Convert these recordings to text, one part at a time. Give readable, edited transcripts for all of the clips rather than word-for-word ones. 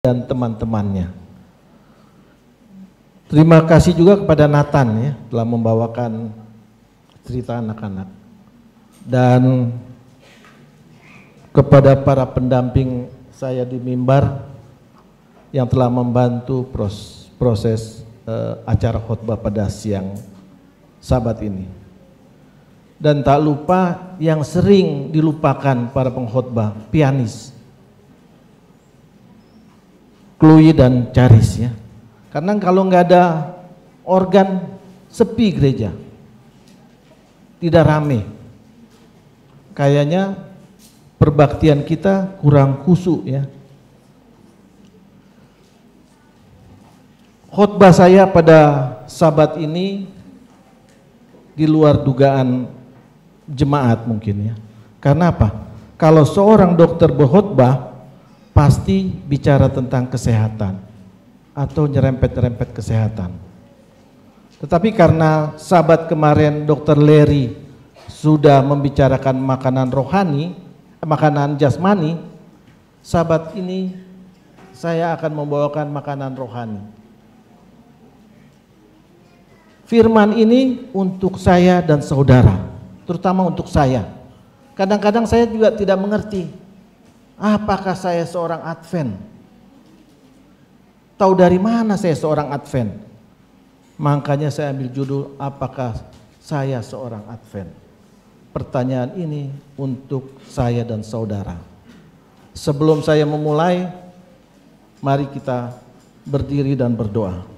dan teman-temannya. Terima kasih juga kepada Nathan ya telah membawakan cerita anak-anak, dan kepada para pendamping saya di mimbar yang telah membantu proses acara khotbah pada siang Sabat ini. Dan tak lupa yang sering dilupakan para pengkhotbah, pianis Chloe dan Charis ya. Karena kalau nggak ada organ, sepi gereja, tidak rame. Kayaknya perbaktian kita kurang khusyuk ya. Khotbah saya pada Sabat ini di luar dugaan jemaat mungkin ya. Karena apa? Kalau seorang dokter berkhotbah pasti bicara tentang kesehatan atau nyerempet-nyerempet kesehatan. Tetapi karena Sabat kemarin Dr. Larry sudah membicarakan makanan rohani, makanan jasmani, Sabat ini saya akan membawakan makanan rohani. Firman ini untuk saya dan saudara, terutama untuk saya. Kadang-kadang saya juga tidak mengerti, apakah saya seorang Advent? Tahu dari mana saya seorang Advent? Makanya saya ambil judul, apakah saya seorang Advent? Pertanyaan ini untuk saya dan saudara. Sebelum saya memulai, mari kita berdiri dan berdoa.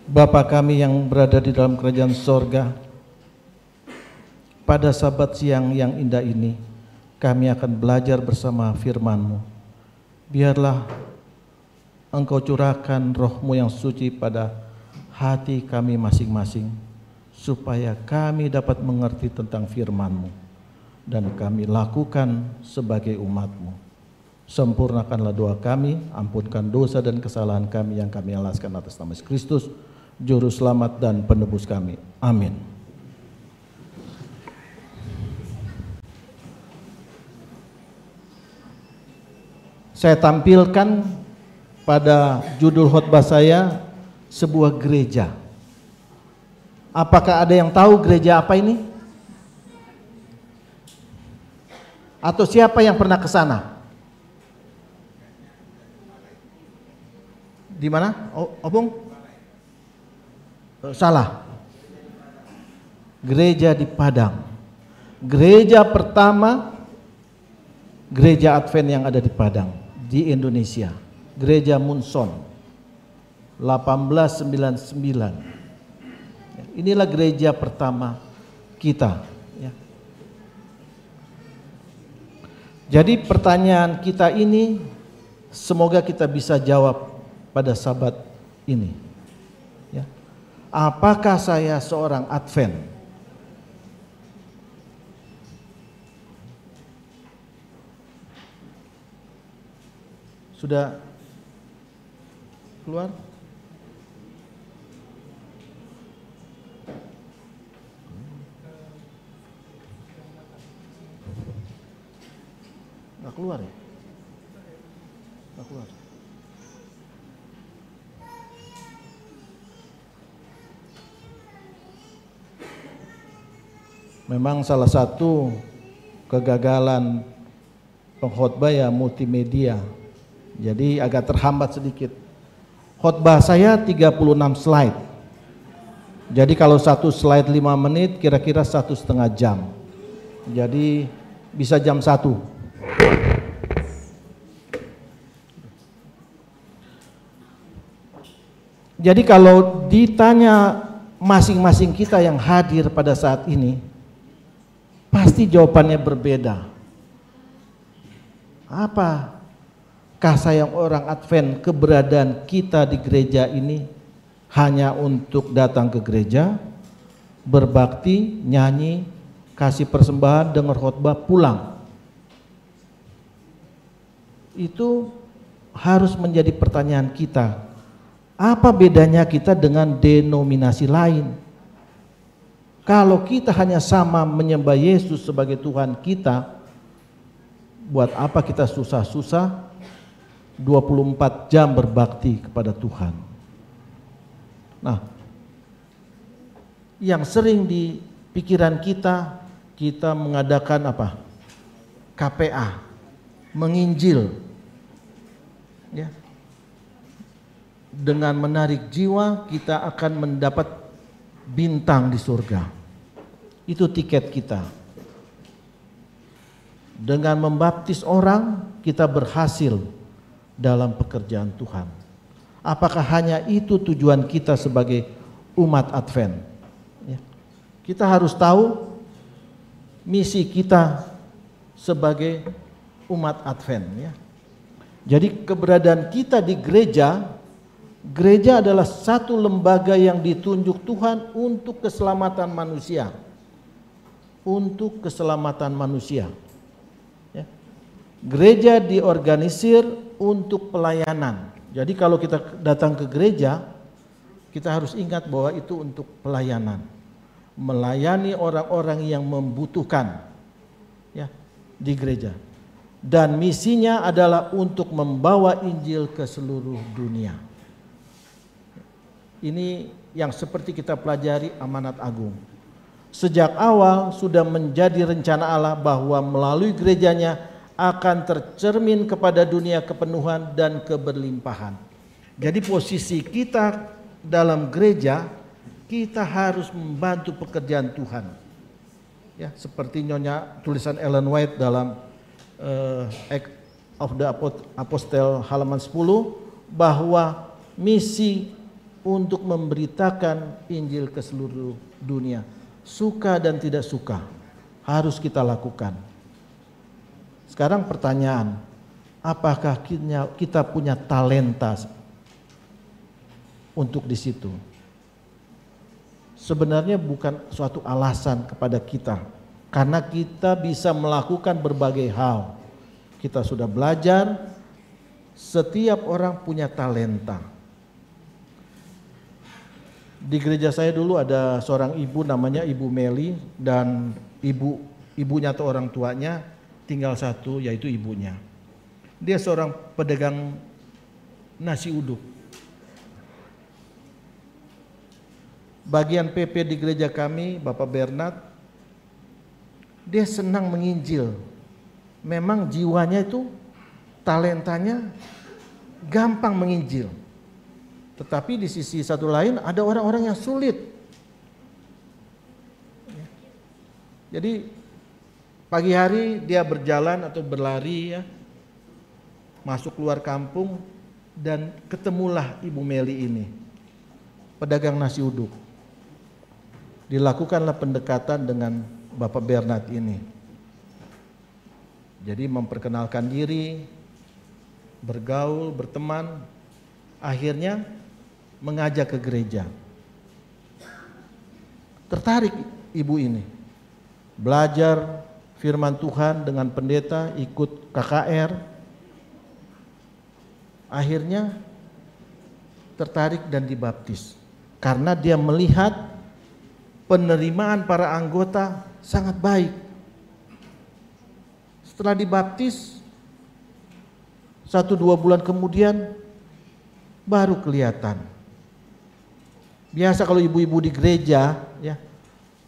Bapa kami yang berada di dalam kerajaan sorga, pada Sabat siang yang indah ini, kami akan belajar bersama firman-Mu. Biarlah Engkau curahkan Roh-Mu yang suci pada hati kami masing-masing, supaya kami dapat mengerti tentang firman-Mu, dan kami lakukan sebagai umat-Mu. Sempurnakanlah doa kami, ampunkan dosa dan kesalahan kami yang kami alaskan atas nama Yesus Kristus, Juru Selamat dan Penebus kami. Amin. Saya tampilkan pada judul khotbah saya sebuah gereja. Apakah ada yang tahu gereja apa ini? Atau siapa yang pernah ke sana? Di mana? Obong? Salah. Gereja di Padang. Gereja pertama, gereja Advent yang ada di Padang, di Indonesia, Gereja Munson 1899. Inilah gereja pertama kita ya. Jadi pertanyaan kita ini semoga kita bisa jawab pada Sabat ini ya. Apakah saya seorang Advent? Sudah keluar? Nggak keluar ya? Nggak keluar. Memang salah satu kegagalan pengkhotbah ya multimedia. Jadi agak terhambat sedikit. Khotbah saya 36 slide. Jadi kalau satu slide 5 menit kira-kira 1,5 jam. Jadi bisa jam 1. Jadi kalau ditanya masing-masing kita yang hadir pada saat ini, pasti jawabannya berbeda. Apakah saya orang Advent, keberadaan kita di gereja ini hanya untuk datang ke gereja, berbakti, nyanyi, kasih persembahan, dengar khotbah, pulang? Itu harus menjadi pertanyaan kita. Apa bedanya kita dengan denominasi lain? Kalau kita hanya sama menyembah Yesus sebagai Tuhan kita, buat apa kita susah-susah 24 jam berbakti kepada Tuhan? Nah, yang sering di pikiran kita, kita mengadakan apa? KPA, menginjil, ya. Dengan menarik jiwa, kita akan mendapat bintang di surga. Itu tiket kita. Dengan membaptis orang, kita berhasil dalam pekerjaan Tuhan. Apakah hanya itu tujuan kita sebagai umat Advent? Ya. Kita harus tahu misi kita sebagai umat Advent. Ya. Jadi keberadaan kita di gereja, gereja adalah satu lembaga yang ditunjuk Tuhan untuk keselamatan manusia. Untuk keselamatan manusia. Ya. Gereja diorganisir untuk pelayanan. Jadi kalau kita datang ke gereja, kita harus ingat bahwa itu untuk pelayanan. Melayani orang-orang yang membutuhkan, ya, di gereja. Dan misinya adalah untuk membawa Injil ke seluruh dunia. Ini yang seperti kita pelajari amanat agung. Sejak awal sudah menjadi rencana Allah bahwa melalui gerejanya akan tercermin kepada dunia kepenuhan dan keberlimpahan. Jadi posisi kita dalam gereja, kita harus membantu pekerjaan Tuhan. Ya, seperti nyonya tulisan Ellen White dalam Act of the Apostle halaman 10, bahwa misi untuk memberitakan Injil ke seluruh dunia, suka dan tidak suka, harus kita lakukan. Sekarang pertanyaan, apakah kita punya talenta untuk di situ? Sebenarnya bukan suatu alasan kepada kita, karena kita bisa melakukan berbagai hal. Kita sudah belajar, setiap orang punya talenta. Di gereja saya dulu ada seorang ibu namanya Ibu Meli, dan ibunya atau orang tuanya tinggal satu, yaitu ibunya. Dia seorang pedagang nasi uduk. Bagian PP di gereja kami, Bapak Bernard, dia senang menginjil. Memang jiwanya itu, talentanya gampang menginjil. Tetapi di sisi satu lain ada orang-orang yang sulit. Jadi pagi hari dia berjalan atau berlari, ya, masuk keluar kampung, dan ketemulah Ibu Meli ini, pedagang nasi uduk. Dilakukanlah pendekatan dengan Bapak Bernard ini. Jadi memperkenalkan diri, bergaul, berteman, akhirnya mengajak ke gereja. Tertarik ibu ini, belajar firman Tuhan dengan pendeta, ikut KKR. Akhirnya tertarik dan dibaptis, karena dia melihat penerimaan para anggota sangat baik. Setelah dibaptis, 1-2 bulan kemudian baru kelihatan. Biasa kalau ibu-ibu di gereja, ya,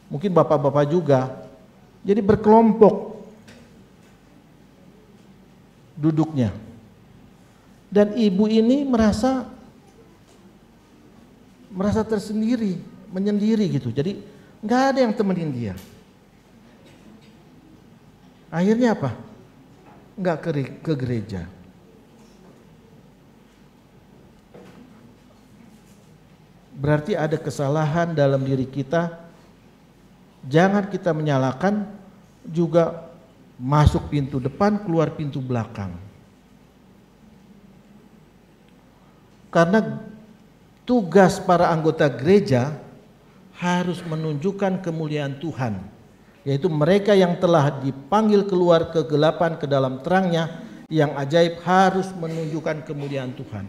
mungkin bapak-bapak juga, jadi berkelompok duduknya. Dan ibu ini merasa tersendiri, menyendiri gitu. Jadi nggak ada yang temenin dia. Akhirnya apa? Nggak ke gereja. Berarti ada kesalahan dalam diri kita. Jangan kita menyalahkan, juga masuk pintu depan, keluar pintu belakang. Karena tugas para anggota gereja harus menunjukkan kemuliaan Tuhan, yaitu mereka yang telah dipanggil keluar kegelapan ke dalam terangnya yang ajaib harus menunjukkan kemuliaan Tuhan.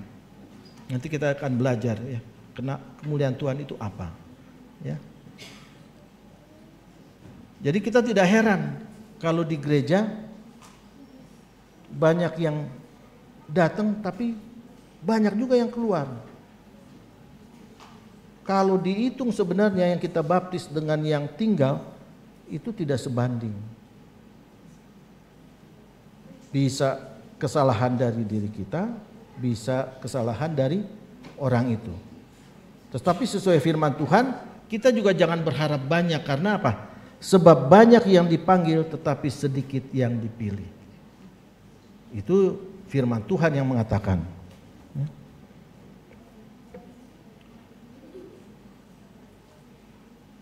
Nanti kita akan belajar, ya, karena kemuliaan Tuhan itu apa, ya. Jadi kita tidak heran kalau di gereja banyak yang datang tapi banyak juga yang keluar. Kalau dihitung sebenarnya yang kita baptis dengan yang tinggal itu tidak sebanding. Bisa kesalahan dari diri kita, bisa kesalahan dari orang itu. Tetapi sesuai firman Tuhan, kita juga jangan berharap banyak. Karena apa? Sebab banyak yang dipanggil tetapi sedikit yang dipilih. Itu firman Tuhan yang mengatakan.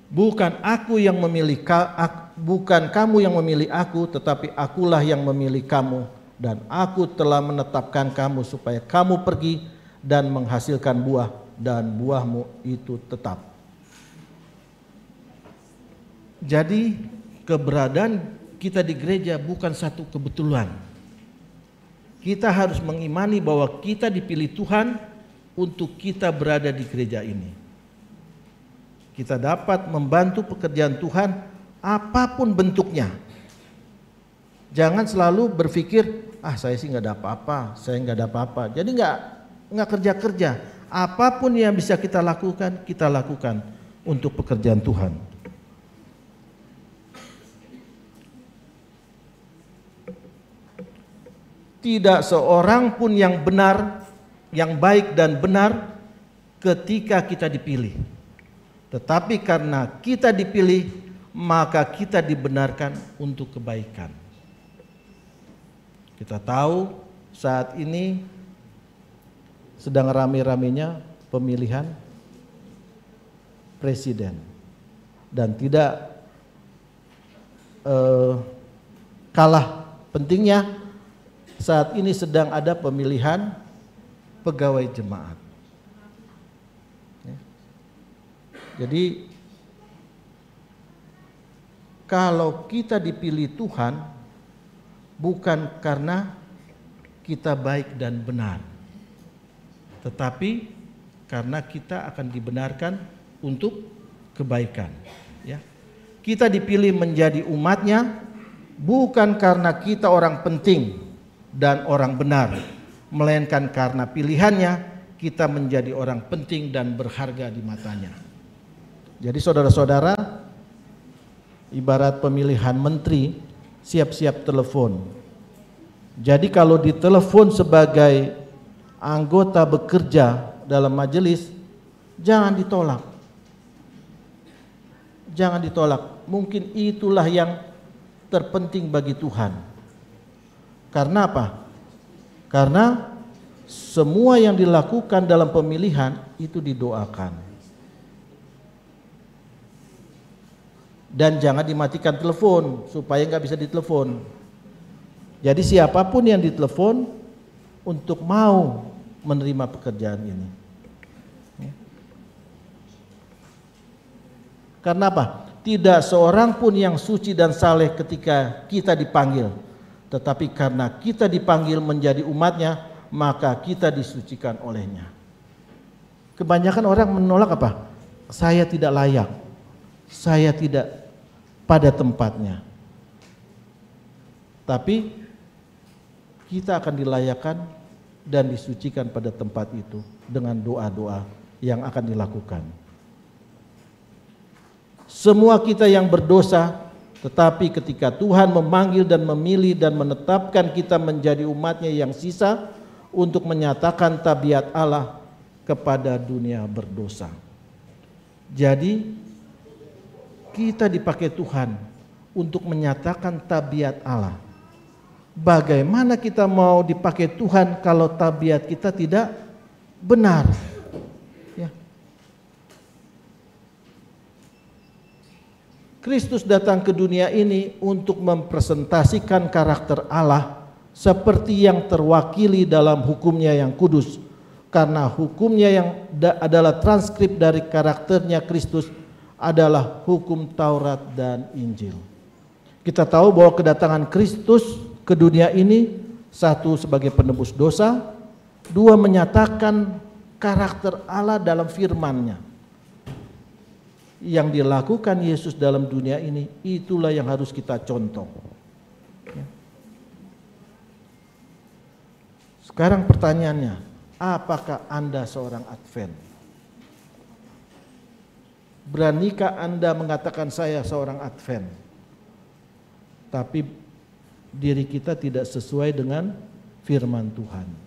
Bukan aku yang memilih, bukan kamu yang memilih aku, tetapi akulah yang memilih kamu, dan aku telah menetapkan kamu supaya kamu pergi dan menghasilkan buah, dan buahmu itu tetap. Jadi keberadaan kita di gereja bukan satu kebetulan. Kita harus mengimani bahwa kita dipilih Tuhan untuk kita berada di gereja ini. Kita dapat membantu pekerjaan Tuhan apapun bentuknya. Jangan selalu berpikir, saya sih nggak ada apa-apa, saya nggak ada apa-apa. Jadi nggak kerja-kerja. Apapun yang bisa kita lakukan untuk pekerjaan Tuhan. Tidak seorang pun yang benar, yang baik dan benar ketika kita dipilih. Tetapi karena kita dipilih, maka kita dibenarkan untuk kebaikan. Kita tahu saat ini sedang rame-ramenya pemilihan presiden. Dan tidak kalah pentingnya, saat ini sedang ada pemilihan pegawai jemaat. Jadi kalau kita dipilih Tuhan bukan karena kita baik dan benar, tetapi karena kita akan dibenarkan untuk kebaikan. Ya. Kita dipilih menjadi umatnya bukan karena kita orang penting dan orang benar, melainkan karena pilihannya kita menjadi orang penting dan berharga di matanya. Jadi saudara-saudara, ibarat pemilihan menteri, siap-siap telepon. Jadi kalau ditelepon sebagai anggota bekerja dalam majelis, jangan ditolak. Jangan ditolak. Mungkin itulah yang terpenting bagi Tuhan. Karena apa? Karena semua yang dilakukan dalam pemilihan itu didoakan. Dan jangan dimatikan telepon supaya nggak bisa ditelepon. Jadi siapapun yang ditelepon untuk mau menerima pekerjaan ini. Karena apa? Tidak seorang pun yang suci dan saleh ketika kita dipanggil. Tetapi karena kita dipanggil menjadi umatnya, maka kita disucikan olehnya. Kebanyakan orang menolak apa? Saya tidak layak. Saya tidak pada tempatnya. Tapi kita akan dilayakkan dan disucikan pada tempat itu dengan doa-doa yang akan dilakukan. Semua kita yang berdosa, tetapi ketika Tuhan memanggil dan memilih dan menetapkan kita menjadi umatnya yang sisa untuk menyatakan tabiat Allah kepada dunia berdosa. Jadi kita dipakai Tuhan untuk menyatakan tabiat Allah. Bagaimana kita mau dipakai Tuhan kalau tabiat kita tidak benar? Ya. Kristus datang ke dunia ini untuk mempresentasikan karakter Allah seperti yang terwakili dalam hukumnya yang kudus. Karena hukumnya yang adalah transkrip dari karakternya Kristus adalah hukum Taurat dan Injil. Kita tahu bahwa kedatangan Kristus ke dunia ini, satu sebagai penebus dosa, dua menyatakan karakter Allah dalam firman-Nya. yang dilakukan Yesus dalam dunia ini, itulah yang harus kita contoh. Ya. Sekarang pertanyaannya, apakah Anda seorang Advent? Beranikah Anda mengatakan saya seorang Advent? Tapi diri kita tidak sesuai dengan firman Tuhan.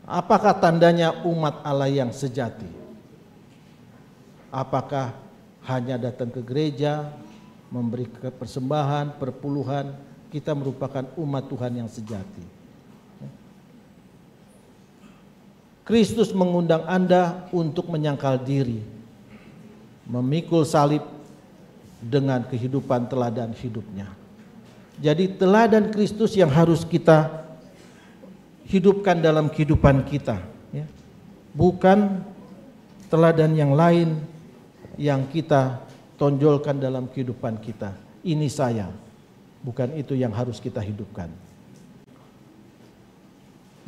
Apakah tandanya umat Allah yang sejati? Apakah hanya datang ke gereja, memberi persembahan, perpuluhan, kita merupakan umat Tuhan yang sejati? Kristus mengundang Anda untuk menyangkal diri, memikul salib dengan kehidupan teladan hidupnya. Jadi teladan Kristus yang harus kita hidupkan dalam kehidupan kita, ya. Bukan teladan yang lain yang kita tonjolkan dalam kehidupan kita. Ini saya, bukan itu yang harus kita hidupkan.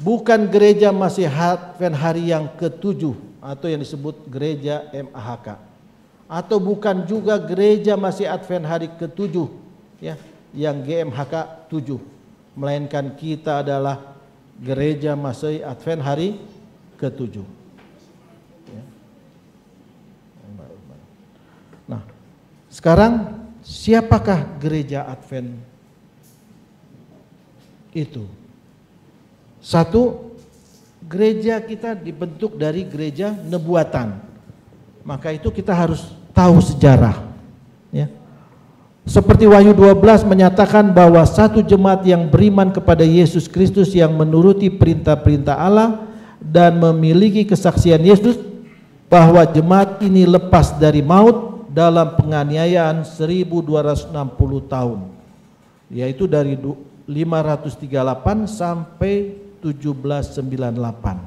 Bukan gereja Masih Advent hari yang ke-7 atau yang disebut gereja MAHK, atau bukan juga gereja Masih Advent hari ke-7, ya, yang GMHK 7, melainkan kita adalah gereja Masih Advent hari ke-7. Ya. Nah, sekarang siapakah gereja Advent itu? Satu, gereja kita dibentuk dari gereja nebuatan. Maka itu kita harus tahu sejarah. Ya. Seperti Wahyu 12 menyatakan bahwa satu jemaat yang beriman kepada Yesus Kristus yang menuruti perintah-perintah Allah dan memiliki kesaksian Yesus bahwa jemaat ini lepas dari maut dalam penganiayaan 1260 tahun, yaitu dari 538 sampai 1798.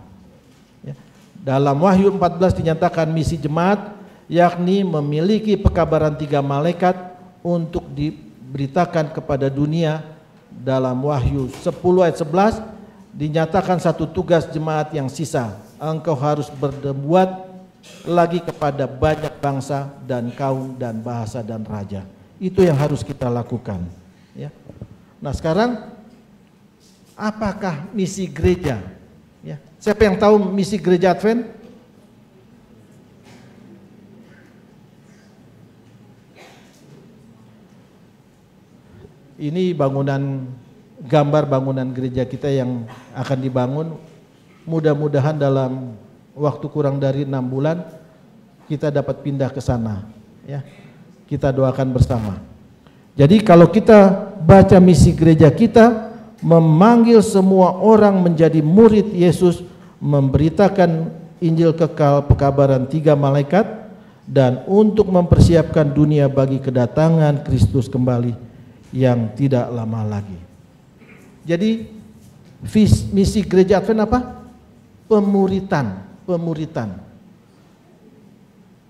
Ya. Dalam Wahyu 14 dinyatakan misi jemaat, yakni memiliki pekabaran 3 malaikat untuk diberitakan kepada dunia. Dalam Wahyu 10 ayat 11 dinyatakan satu tugas jemaat yang sisa, engkau harus berbuat lagi kepada banyak bangsa dan kaum dan bahasa dan raja. Itu yang harus kita lakukan, ya. Nah, sekarang apakah misi gereja? Ya. Siapa yang tahu misi gereja Advent? Ini bangunan, gambar bangunan gereja kita yang akan dibangun. Mudah-mudahan dalam waktu kurang dari 6 bulan kita dapat pindah ke sana, ya. Kita doakan bersama. Jadi kalau kita baca misi gereja kita, memanggil semua orang menjadi murid Yesus, memberitakan Injil kekal, pekabaran 3 malaikat, dan untuk mempersiapkan dunia bagi kedatangan Kristus kembali yang tidak lama lagi. Jadi misi gereja Advent apa? Pemuritan.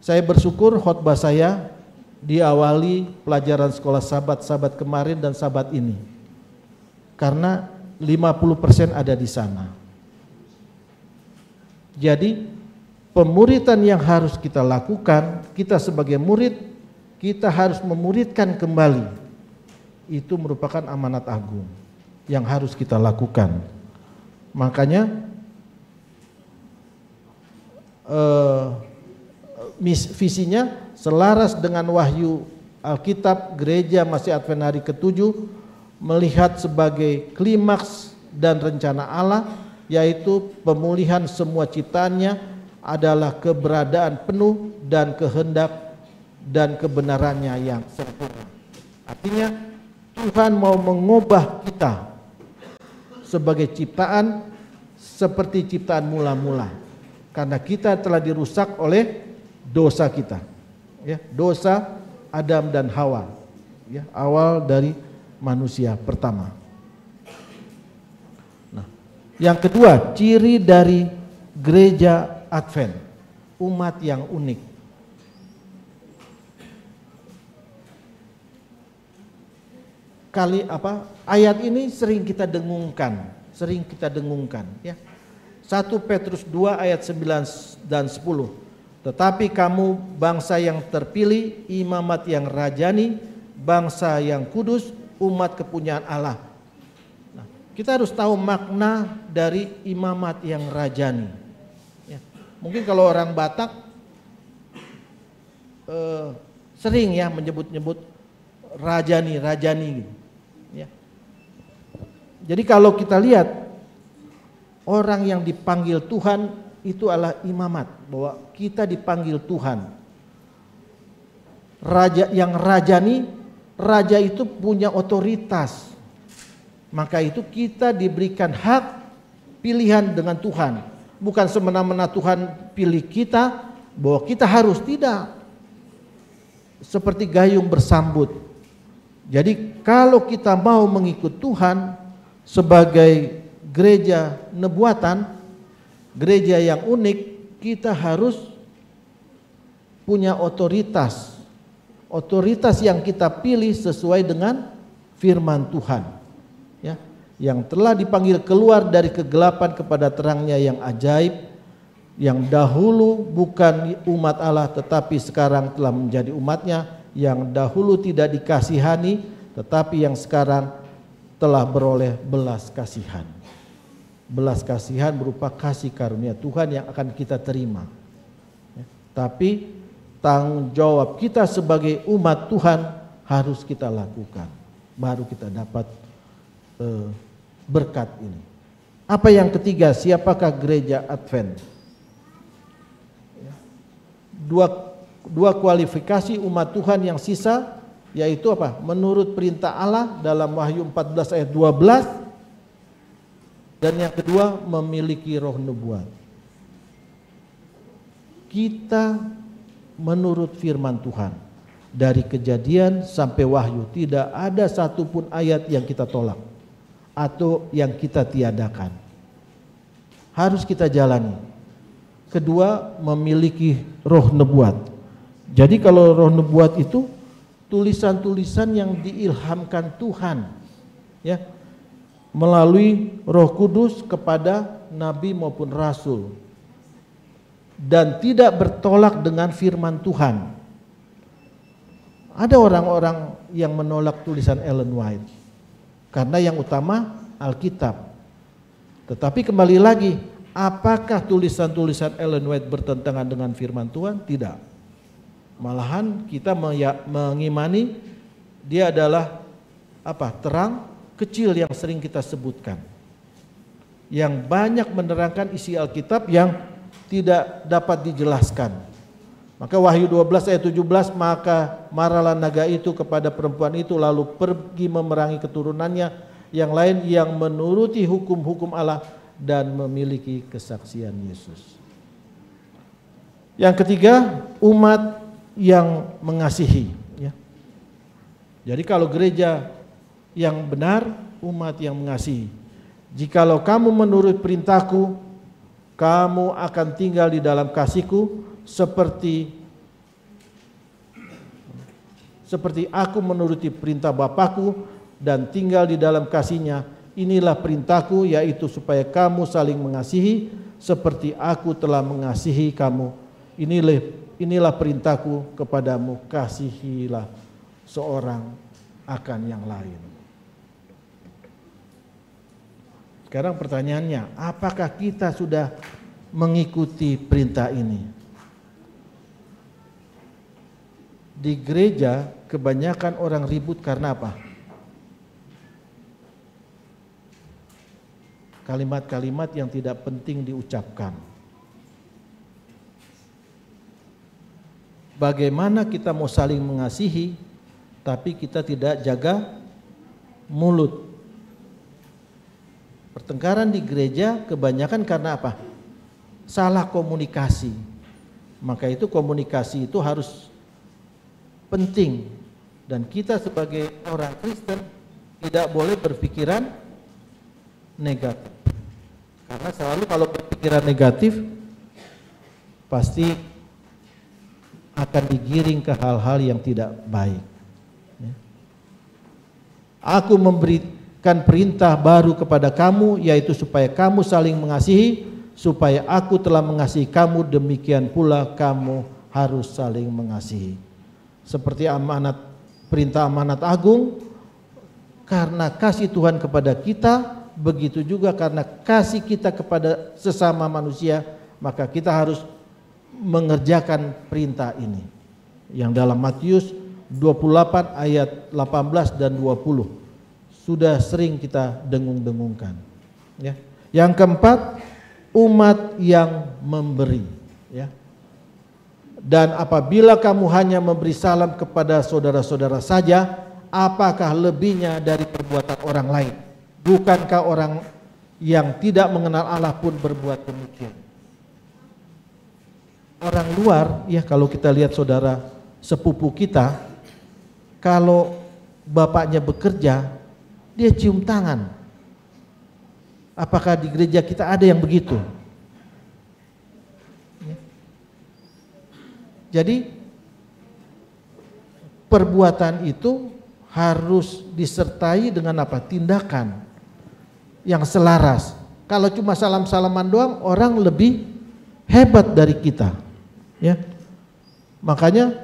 Saya bersyukur khotbah saya diawali pelajaran sekolah sahabat kemarin dan sahabat ini, karena 50% ada di sana. Jadi pemuritan yang harus kita lakukan, kita sebagai murid, kita harus memuridkan kembali. Itu merupakan amanat agung yang harus kita lakukan. Makanya visinya selaras dengan wahyu Alkitab, gereja Masih Advent hari ke-7 melihat sebagai klimaks dan rencana Allah, yaitu pemulihan semua ciptaannya adalah keberadaan penuh dan kehendak dan kebenarannya yang sempurna. Artinya Tuhan mau mengubah kita sebagai ciptaan seperti ciptaan mula-mula, karena kita telah dirusak oleh dosa kita, ya, dosa Adam dan Hawa, ya, awal dari manusia pertama. Nah, yang kedua, ciri dari gereja Advent, umat yang unik. ayat ini sering kita dengungkan ya. 1 Petrus 2 ayat 9 dan 10. Tetapi kamu bangsa yang terpilih, imamat yang rajani, bangsa yang kudus, umat kepunyaan Allah. Nah, kita harus tahu makna dari imamat yang rajani. Ya. Mungkin kalau orang Batak sering ya menyebut-nyebut rajani gitu. Ya. Jadi kalau kita lihat orang yang dipanggil Tuhan itu adalah imamat, bahwa kita dipanggil Tuhan. Raja yang rajani, raja itu punya otoritas. Maka itu kita diberikan hak pilihan dengan Tuhan. Bukan semena-mena Tuhan pilih kita bahwa kita harus, tidak. Seperti gayung bersambut. Jadi kalau kita mau mengikut Tuhan sebagai gereja nebuatan, gereja yang unik, kita harus punya otoritas. Otoritas yang kita pilih sesuai dengan firman Tuhan. Ya, yang telah dipanggil keluar dari kegelapan kepada terangnya yang ajaib, yang dahulu bukan umat Allah tetapi sekarang telah menjadi umatnya, yang dahulu tidak dikasihani tetapi yang sekarang telah beroleh belas kasihan. Belas kasihan berupa kasih karunia Tuhan yang akan kita terima. Ya, tapi tanggung jawab kita sebagai umat Tuhan harus kita lakukan. Baru kita dapat berkat ini. Apa yang ketiga, siapakah gereja Advent? Ya, dua kualifikasi umat Tuhan yang sisa, yaitu apa? Menurut perintah Allah dalam Wahyu 14 ayat 12. Dan yang kedua, memiliki roh nubuat. Kita menurut firman Tuhan, dari Kejadian sampai Wahyu tidak ada satupun ayat yang kita tolak atau yang kita tiadakan. Harus kita jalani. Kedua, memiliki roh nubuat. Jadi kalau roh nubuat itu tulisan-tulisan yang diilhamkan Tuhan, ya, melalui Roh Kudus kepada nabi maupun rasul, dan tidak bertolak dengan firman Tuhan. Ada orang-orang yang menolak tulisan Ellen White karena yang utama Alkitab. Tetapi kembali lagi, apakah tulisan-tulisan Ellen White bertentangan dengan firman Tuhan? Tidak. Malahan kita mengimani dia adalah terang kecil yang sering kita sebutkan, yang banyak menerangkan isi Alkitab yang tidak dapat dijelaskan. Maka Wahyu 12 ayat 17, maka marahlah naga itu kepada perempuan itu, lalu pergi memerangi keturunannya yang lain yang menuruti hukum-hukum Allah dan memiliki kesaksian Yesus. Yang ketiga, umat yang mengasihi. Ya. Jadi kalau gereja yang benar, umat yang mengasihi. Jikalau kamu menurut perintahku, kamu akan tinggal di dalam kasihku seperti aku menuruti perintah Bapakku dan tinggal di dalam kasihnya. Inilah perintahku, yaitu supaya kamu saling mengasihi seperti aku telah mengasihi kamu. Inilah perintahku kepadamu, kasihilah seorang akan yang lain. Sekarang pertanyaannya, apakah kita sudah mengikuti perintah ini? Di gereja kebanyakan orang ribut karena apa? Kalimat-kalimat yang tidak penting diucapkan. Bagaimana kita mau saling mengasihi tapi kita tidak jaga mulut? Pertengkaran di gereja kebanyakan karena apa? Salah komunikasi. Maka itu komunikasi itu harus penting, dan kita sebagai orang Kristen tidak boleh berpikiran negatif. Karena selalu kalau berpikiran negatif pasti akan digiring ke hal-hal yang tidak baik. Aku memberikan perintah baru kepada kamu, yaitu supaya kamu saling mengasihi, supaya aku telah mengasihi kamu, demikian pula kamu harus saling mengasihi. Seperti perintah amanat agung, karena kasih Tuhan kepada kita, begitu juga karena kasih kita kepada sesama manusia, maka kita harus mengerjakan perintah ini. Yang dalam Matius 28 ayat 18 dan 20 sudah sering kita dengung-dengungkan. Ya. Yang keempat, umat yang memberi. Ya. Dan apabila kamu hanya memberi salam kepada saudara-saudara saja, apakah lebihnya dari perbuatan orang lain? Bukankah orang yang tidak mengenal Allah pun berbuat demikian? Orang luar, ya kalau kita lihat saudara sepupu kita, kalau bapaknya bekerja, dia cium tangan. Apakah di gereja kita ada yang begitu? Jadi perbuatan itu harus disertai dengan apa? Tindakan yang selaras. Kalau cuma salam-salaman doang, orang lebih hebat dari kita. Ya, makanya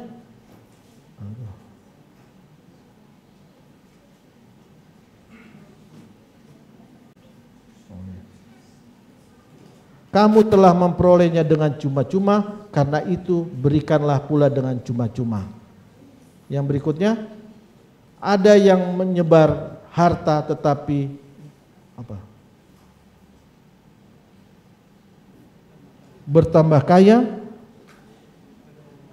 kamu telah memperolehnya dengan cuma-cuma, karena itu berikanlah pula dengan cuma-cuma. Yang berikutnya, ada yang menyebar harta tetapi bertambah kaya,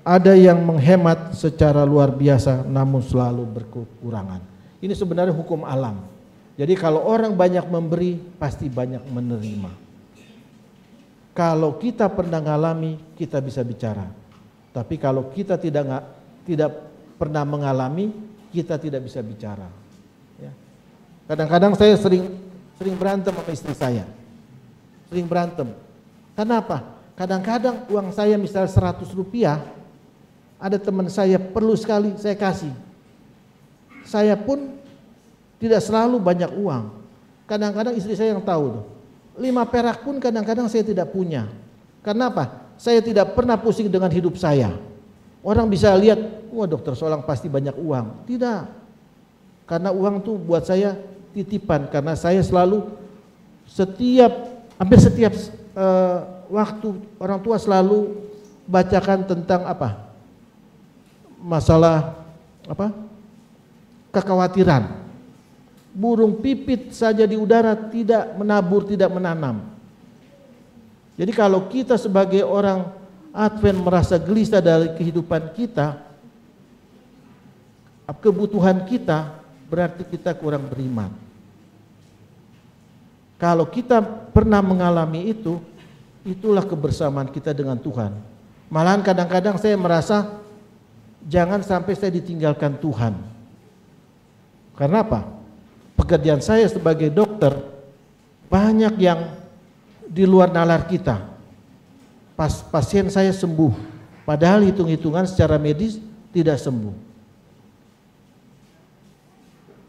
ada yang menghemat secara luar biasa namun selalu berkekurangan. Ini sebenarnya hukum alam. Jadi kalau orang banyak memberi, pasti banyak menerima. Kalau kita pernah mengalami, kita bisa bicara. Tapi kalau kita tidak pernah mengalami, kita tidak bisa bicara. Ya. Kadang-kadang saya sering berantem sama istri saya. Sering berantem. Kenapa? Kadang-kadang uang saya misalnya 100 rupiah, ada teman saya perlu sekali, saya kasih. Saya pun tidak selalu banyak uang. Kadang-kadang istri saya yang tahu tuh. 5 perak pun kadang-kadang saya tidak punya. Karena apa? Saya tidak pernah pusing dengan hidup saya. Orang bisa lihat, wah dokter Solang pasti banyak uang. Tidak. Karena uang tuh buat saya titipan. Karena saya selalu hampir setiap waktu orang tua selalu bacakan tentang apa? Masalah apa? Kekhawatiran. Burung pipit saja di udara tidak menabur, tidak menanam. Jadi kalau kita sebagai orang Advent merasa gelisah dari kehidupan kita, kebutuhan kita, berarti kita kurang beriman. Kalau kita pernah mengalami itu, itulah kebersamaan kita dengan Tuhan. Malahan kadang-kadang saya merasa jangan sampai saya ditinggalkan Tuhan. Karena apa? Pekerjaan saya sebagai dokter banyak yang di luar nalar kita. Pasien saya sembuh, padahal hitung-hitungan secara medis tidak sembuh.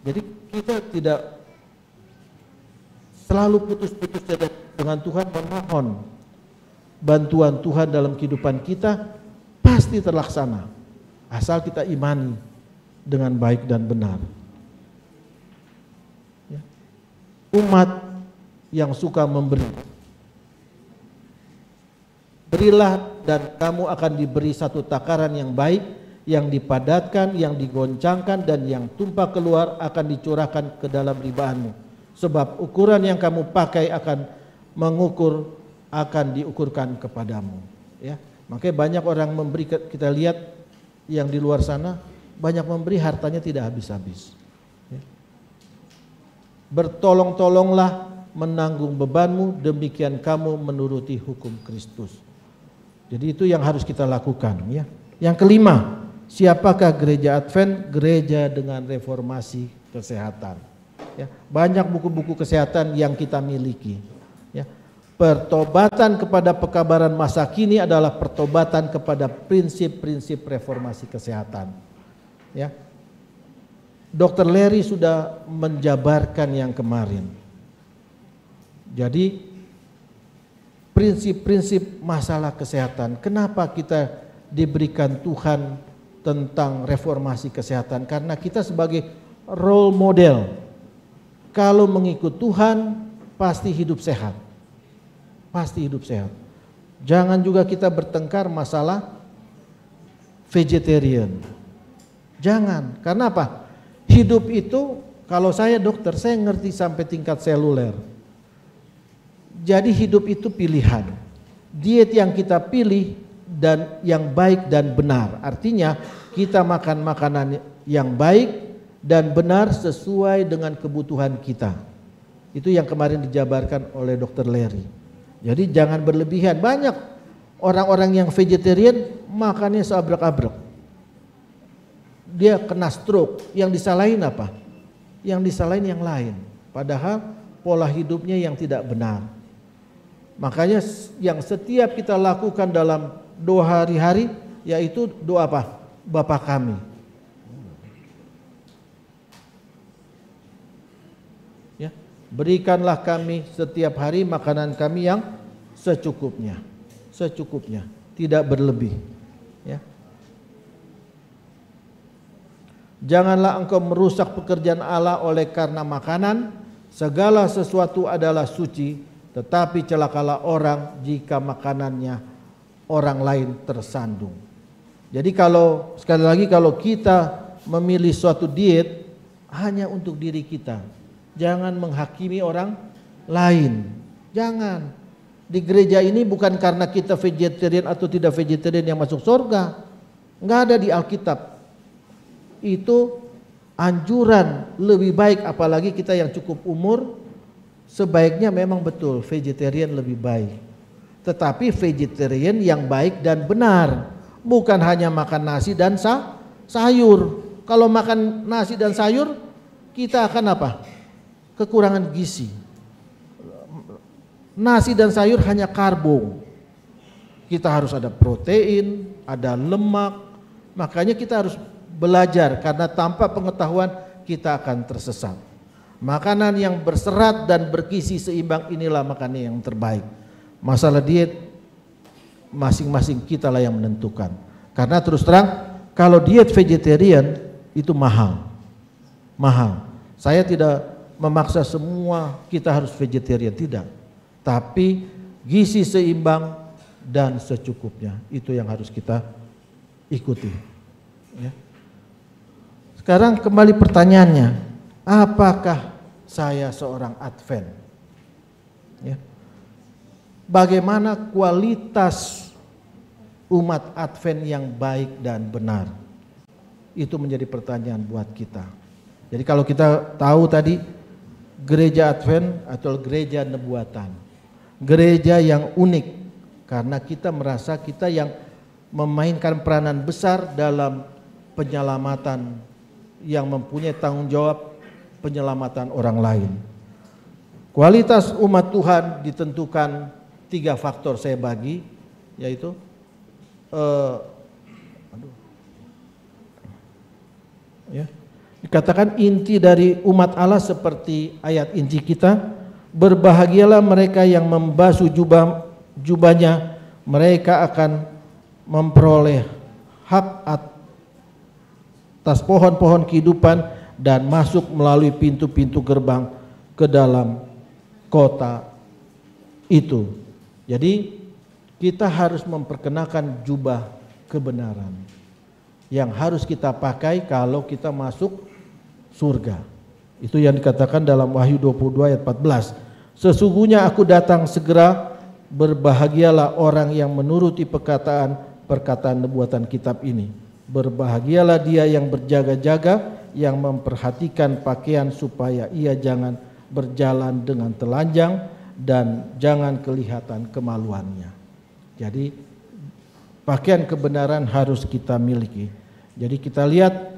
Jadi kita tidak selalu putus-putus dengan Tuhan, memohon bantuan Tuhan dalam kehidupan kita pasti terlaksana, asal kita imani dengan baik dan benar. Umat yang suka memberi, berilah dan kamu akan diberi satu takaran yang baik, yang dipadatkan, yang digoncangkan, dan yang tumpah keluar akan dicurahkan ke dalam ribaanmu. Sebab ukuran yang kamu pakai akan diukurkan kepadamu. Ya, makanya banyak orang memberi, kita lihat yang di luar sana banyak memberi, hartanya tidak habis-habis. Bertolong-tolonglah menanggung bebanmu, demikian kamu menuruti hukum Kristus. Jadi itu yang harus kita lakukan, ya. Yang kelima, siapakah gereja Advent? Gereja dengan reformasi kesehatan. Ya, banyak buku-buku kesehatan yang kita miliki. Ya, pertobatan kepada pekabaran masa kini adalah pertobatan kepada prinsip-prinsip reformasi kesehatan. Ya. Dr. Larry sudah menjabarkan yang kemarin. Jadi prinsip-prinsip masalah kesehatan, kenapa kita diberikan Tuhan tentang reformasi kesehatan? Karena kita sebagai role model, kalau mengikut Tuhan pasti hidup sehat. Pasti hidup sehat. Jangan juga kita bertengkar masalah vegetarian. Jangan, karena apa? Hidup itu, kalau saya dokter, saya ngerti sampai tingkat seluler. Jadi hidup itu pilihan. Diet yang kita pilih dan yang baik dan benar. Artinya kita makan makanan yang baik dan benar sesuai dengan kebutuhan kita. Itu yang kemarin dijabarkan oleh Dr. Larry. Jadi jangan berlebihan. Banyak orang-orang yang vegetarian makannya seabrek-abrek. Dia kena stroke. Yang disalahin apa? Yang disalahin yang lain. Padahal pola hidupnya yang tidak benar. Makanya yang setiap kita lakukan dalam doa hari-hari, yaitu doa apa? Bapa kami. Ya, berikanlah kami setiap hari makanan kami yang secukupnya. Secukupnya, tidak berlebih. Ya. Janganlah engkau merusak pekerjaan Allah oleh karena makanan. Segala sesuatu adalah suci. Tetapi celakalah orang jika makanannya orang lain tersandung. Jadi kalau sekali lagi kalau kita memilih suatu diet hanya untuk diri kita, jangan menghakimi orang lain. Jangan. Di gereja ini bukan karena kita vegetarian atau tidak vegetarian yang masuk surga. Enggak ada di Alkitab. Itu anjuran lebih baik, apalagi kita yang cukup umur. Sebaiknya memang betul vegetarian lebih baik. Tetapi vegetarian yang baik dan benar, bukan hanya makan nasi dan sayur. Kalau makan nasi dan sayur, kita akan apa? Kekurangan gizi. Nasi dan sayur hanya karbo. Kita harus ada protein, ada lemak. Makanya kita harus belajar, karena tanpa pengetahuan kita akan tersesat. Makanan yang berserat dan bergizi seimbang inilah makanan yang terbaik. Masalah diet masing-masing kita lah yang menentukan. Karena terus terang kalau diet vegetarian itu mahal. Mahal. Saya tidak memaksa semua kita harus vegetarian, tidak. Tapi gizi seimbang dan secukupnya itu yang harus kita ikuti. Ya. Sekarang kembali pertanyaannya. Apakah saya seorang Advent? Ya. Bagaimana kualitas umat Advent yang baik dan benar? Itu menjadi pertanyaan buat kita. Jadi kalau kita tahu tadi gereja Advent atau gereja Nebuatan, gereja yang unik karena kita merasa kita yang memainkan peranan besar dalam penyelamatan, yang mempunyai tanggung jawab penyelamatan orang lain. Kualitas umat Tuhan ditentukan 3 faktor saya bagi, yaitu dikatakan inti dari umat Allah seperti ayat Injil kita, berbahagialah mereka yang membasuh jubahnya, mereka akan memperoleh hak atas pohon-pohon kehidupan dan masuk melalui pintu-pintu gerbang ke dalam kota itu. Jadi kita harus memperkenakan jubah kebenaran yang harus kita pakai kalau kita masuk surga. Itu yang dikatakan dalam Wahyu 22 ayat 14. Sesungguhnya aku datang segera, berbahagialah orang yang menuruti perkataan nubuatan kitab ini. Berbahagialah dia yang berjaga-jaga, yang memperhatikan pakaian supaya ia jangan berjalan dengan telanjang dan jangan kelihatan kemaluannya. Jadi pakaian kebenaran harus kita miliki. Jadi kita lihat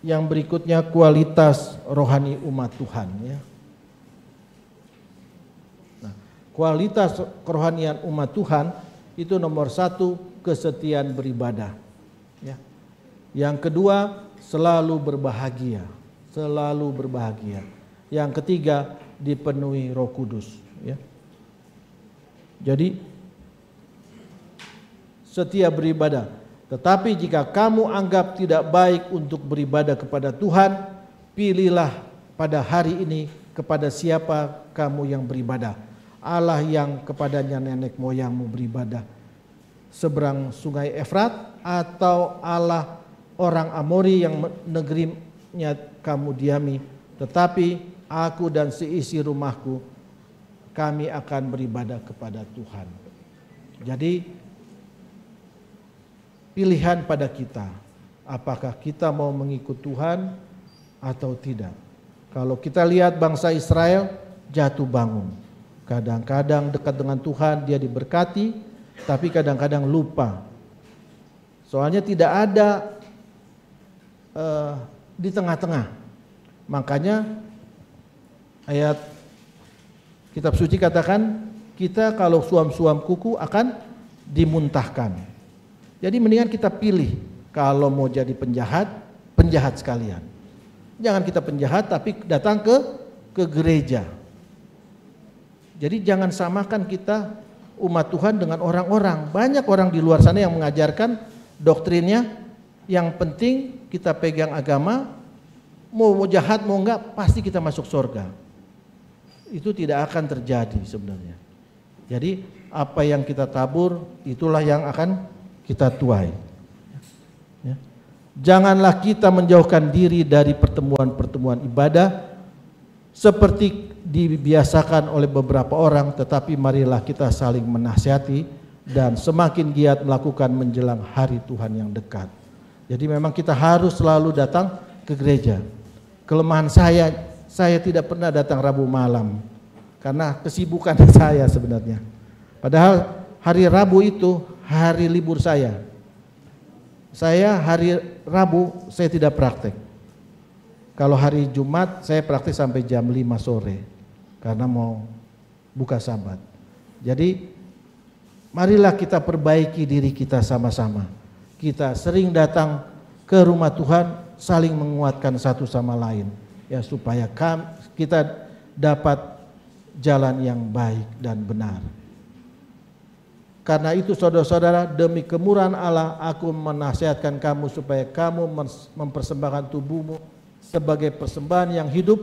yang berikutnya, kualitas rohani umat Tuhan. Ya. Nah, kualitas kerohanian umat Tuhan itu nomor 1, kesetiaan beribadah. Ya. Yang kedua, selalu berbahagia. selalu berbahagia. Yang ketiga, dipenuhi Roh Kudus, ya. Jadi setiap beribadah, tetapi jika kamu anggap tidak baik untuk beribadah kepada Tuhan, pilihlah pada hari ini kepada siapa kamu yang beribadah. Allah yang kepadanya nenek moyangmu beribadah seberang sungai Efrat, atau Allah orang Amori yang negerinya kamu diami. Tetapi aku dan seisi rumahku, kami akan beribadah kepada Tuhan. Jadi pilihan pada kita, apakah kita mau mengikut Tuhan atau tidak. Kalau kita lihat bangsa Israel jatuh bangun, kadang-kadang dekat dengan Tuhan dia diberkati, tapi kadang-kadang lupa. Soalnya tidak ada di tengah-tengah. Makanya ayat kitab suci katakan, kita kalau suam-suam kuku akan dimuntahkan. Jadi mendingan kita pilih, kalau mau jadi penjahat, penjahat sekalian. Jangan kita penjahat tapi datang ke gereja. Jadi jangan samakan kita umat Tuhan dengan orang-orang. Banyak orang di luar sana yang mengajarkan doktrinnya, yang penting kita pegang agama, mau jahat mau enggak pasti kita masuk surga. Itu tidak akan terjadi sebenarnya. Jadi apa yang kita tabur itulah yang akan kita tuai. Ya. Janganlah kita menjauhkan diri dari pertemuan-pertemuan ibadah seperti dibiasakan oleh beberapa orang, tetapi marilah kita saling menasihati dan semakin giat melakukan menjelang hari Tuhan yang dekat. Jadi memang kita harus selalu datang ke gereja. Kelemahan saya tidak pernah datang Rabu malam karena kesibukan saya sebenarnya. Padahal hari Rabu itu hari libur saya. Saya hari Rabu saya tidak praktek. Kalau hari Jumat saya praktek sampai jam 5 sore karena mau buka Sabat. Jadi marilah kita perbaiki diri kita sama-sama. Kita sering datang ke rumah Tuhan, saling menguatkan satu sama lain, ya, supaya kita dapat jalan yang baik dan benar. Karena itu saudara-saudara, demi kemurahan Allah aku menasihatkan kamu supaya kamu mempersembahkan tubuhmu sebagai persembahan yang hidup,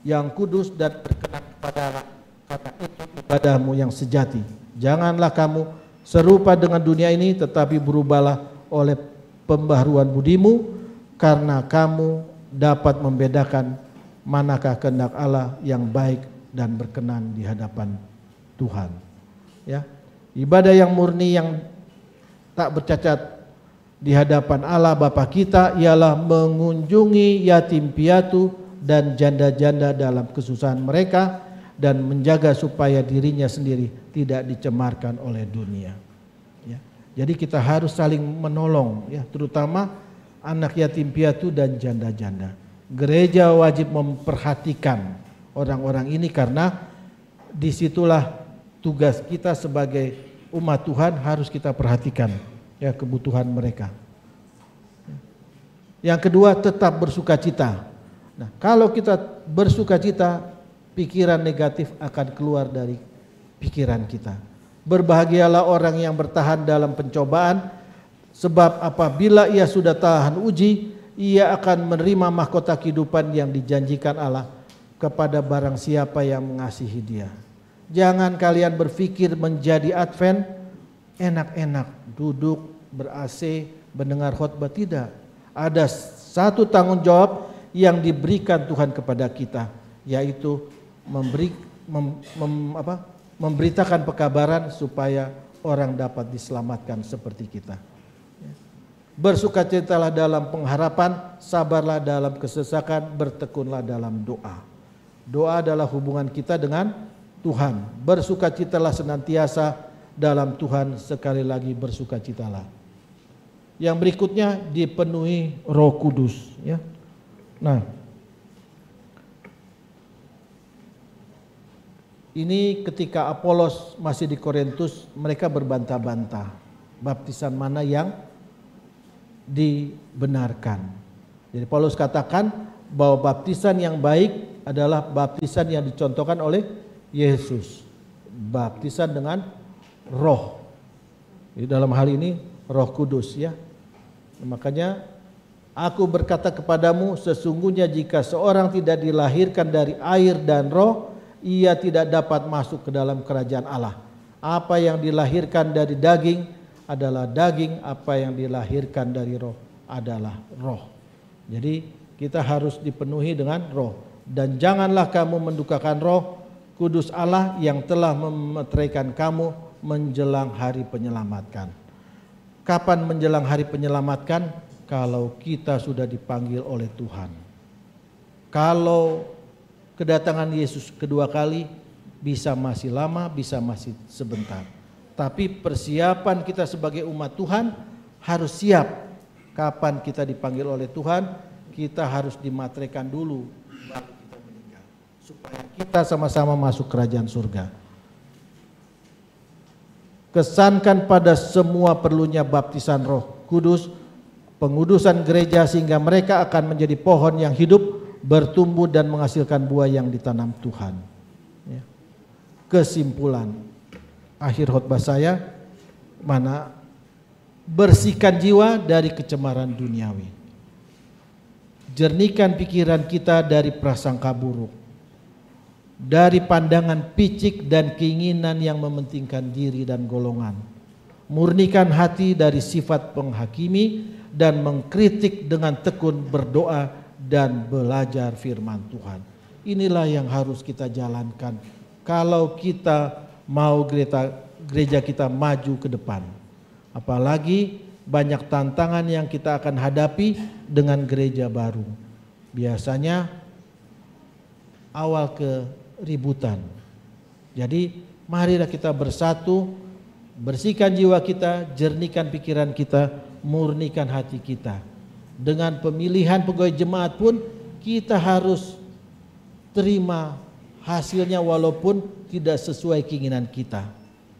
yang kudus dan berkenan kepada Allah, karena itu ibadahmu yang sejati. Janganlah kamu serupa dengan dunia ini, tetapi berubahlah oleh pembaharuan budimu, karena kamu dapat membedakan manakah kehendak Allah yang baik dan berkenan di hadapan Tuhan. Ya. Ibadah yang murni yang tak bercacat di hadapan Allah Bapa kita ialah mengunjungi yatim piatu dan janda-janda dalam kesusahan mereka dan menjaga supaya dirinya sendiri tidak dicemarkan oleh dunia. Ya. Jadi kita harus saling menolong, ya, terutama anak yatim piatu dan janda-janda. Gereja wajib memperhatikan orang-orang ini karena disitulah tugas kita sebagai umat Tuhan, harus kita perhatikan, ya, kebutuhan mereka. Yang kedua, tetap bersukacita. Nah, kalau kita bersukacita, pikiran negatif akan keluar dari pikiran kita. Berbahagialah orang yang bertahan dalam pencobaan, sebab apabila ia sudah tahan uji, ia akan menerima mahkota kehidupan yang dijanjikan Allah kepada barang siapa yang mengasihi Dia. Jangan kalian berpikir menjadi Advent enak-enak, duduk ber-AC, mendengar khotbah. Tidak. Ada satu tanggung jawab yang diberikan Tuhan kepada kita, yaitu memberitakan pekabaran supaya orang dapat diselamatkan seperti kita. Bersukacitalah dalam pengharapan, sabarlah dalam kesesakan, bertekunlah dalam doa. Doa adalah hubungan kita dengan Tuhan. Bersukacitalah senantiasa dalam Tuhan, sekali lagi bersukacitalah. Yang berikutnya, dipenuhi Roh Kudus, ya. Nah, ini ketika Apolos masih di Korintus, mereka berbantah-bantah baptisan mana yang dibenarkan. Jadi Paulus katakan, bahwa baptisan yang baik adalah baptisan yang dicontohkan oleh Yesus. Baptisan dengan roh. Di dalam hal ini Roh Kudus ya. Makanya aku berkata kepadamu, sesungguhnya jika seorang tidak dilahirkan dari air dan roh, ia tidak dapat masuk ke dalam kerajaan Allah. Apa yang dilahirkan dari daging adalah daging, apa yang dilahirkan dari roh adalah roh. Jadi kita harus dipenuhi dengan roh. Dan janganlah kamu mendukakan Roh Kudus Allah yang telah memeteraikan kamu menjelang hari penyelamatkan. Kapan menjelang hari penyelamatkan? Kalau kita sudah dipanggil oleh Tuhan. Kalau kedatangan Yesus kedua kali bisa masih lama, bisa masih sebentar. Tapi persiapan kita sebagai umat Tuhan harus siap. Kapan kita dipanggil oleh Tuhan, kita harus dimateraikan dulu baru kita meninggal, supaya kita sama-sama masuk kerajaan surga. Kesankan pada semua perlunya baptisan Roh Kudus, pengudusan gereja sehingga mereka akan menjadi pohon yang hidup, bertumbuh dan menghasilkan buah yang ditanam Tuhan. Ya. Kesimpulan akhir khotbah saya, bersihkan jiwa dari kecemaran duniawi. Jernihkan pikiran kita dari prasangka buruk, dari pandangan picik dan keinginan yang mementingkan diri dan golongan. Murnikan hati dari sifat penghakimi dan mengkritik dengan tekun berdoa dan belajar firman Tuhan. Inilah yang harus kita jalankan kalau kita mau gereja kita maju ke depan. Apalagi banyak tantangan yang kita akan hadapi dengan gereja baru. Biasanya awal keributan. Jadi marilah kita bersatu, bersihkan jiwa kita, jernihkan pikiran kita, murnikan hati kita. Dengan pemilihan pegawai jemaat pun kita harus terima hasilnya walaupun tidak sesuai keinginan kita.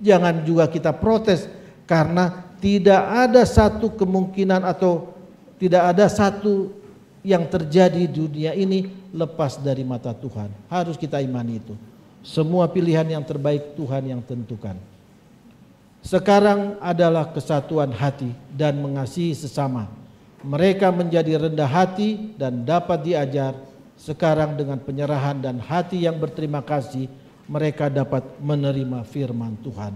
Jangan juga kita protes karena tidak ada satu kemungkinan atau tidak ada satu yang terjadi di dunia ini lepas dari mata Tuhan. Harus kita imani itu. Semua pilihan yang terbaik Tuhan yang tentukan. Sekarang adalah kesatuan hati dan mengasihi sesama. Mereka menjadi rendah hati dan dapat diajar. Sekarang dengan penyerahan dan hati yang berterima kasih, mereka dapat menerima firman Tuhan.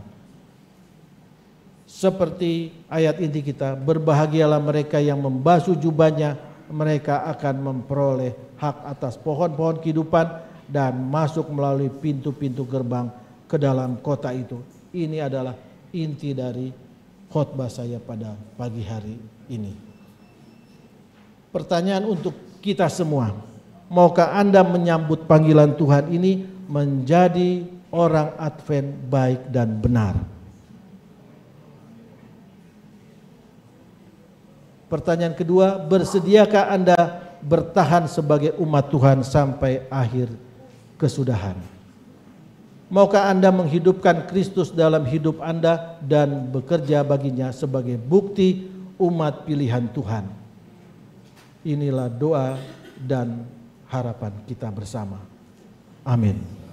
Seperti ayat inti kita, berbahagialah mereka yang membasuh jubahnya, mereka akan memperoleh hak atas pohon-pohon kehidupan dan masuk melalui pintu-pintu gerbang ke dalam kota itu. Ini adalah inti dari khotbah saya pada pagi hari ini. Pertanyaan untuk kita semua, maukah Anda menyambut panggilan Tuhan ini menjadi orang Advent baik dan benar? Pertanyaan kedua, bersediakah Anda bertahan sebagai umat Tuhan sampai akhir kesudahan? Maukah Anda menghidupkan Kristus dalam hidup Anda dan bekerja baginya sebagai bukti umat pilihan Tuhan? Inilah doa dan harapan kita bersama. Amin.